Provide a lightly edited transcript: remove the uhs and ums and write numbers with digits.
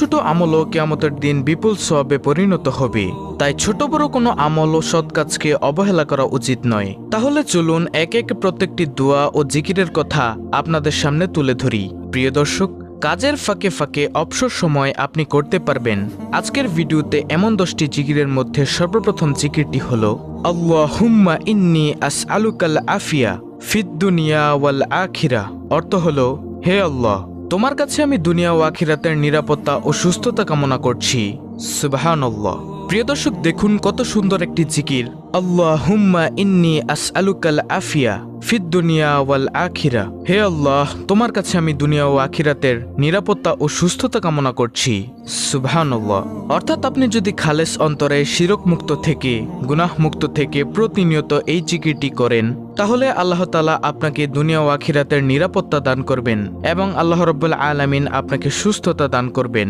ছোট আমলও কিয়ামতের দিন বিপুল সওয়াবে পরিণত হবে। তাই ছোট বড় কোনো আমল ও সৎ কাজকে অবহেলা করা উচিত নয়। তাহলে চলুন এক এক প্রত্যেকটি দোয়া ও জিকিরের কথা আপনাদের সামনে তুলে ধরি। প্রিয় দর্শক, কাজের ফাঁকে ফাঁকে অবসর সময় আপনি করতে পারবেন আজকের ভিডিওতে এমন 10টি জিকিরের মধ্যে সর্বপ্রথম জিকিরটি হলো আল্লাহুম্মা ইন্নী আসআলুকাল আফিয়া ফিদ দুনিয়া ওয়াল আখিরা। অর্থ হলো, হে আল্লাহ, তোমার কাছে আমি দুনিয়া ও আখিরাতের নিরাপত্তা ও সুস্থতা কামনা করছি। সুবহানাল্লাহ। প্রিয় দর্শক, দেখুন কত সুন্দর একটি জিকির। আল্লাহুম্মা ইন্নী আসআলুকাল আফিয়া ফিদ দুনিয়া ওয়াল আখিরা। হে আল্লাহ, তোমার কাছে আমি দুনিয়া ও আখিরাতের নিরাপত্তা ও সুস্থতা কামনা করছি। সুবহানাল্লাহ। অর্থাৎ আপনি যদি খালেস অন্তরে শিরক মুক্ত থেকে, গুনাহ মুক্ত থেকে প্রতিনিয়ত এই জিকিরটি করেন, তাহলে আল্লাহ তাআলা আপনাকে দুনিয়া ও আখিরাতের নিরাপত্তা দান করবেন এবং আল্লাহ রাব্বুল আলামিন আপনাকে সুস্থতা দান করবেন।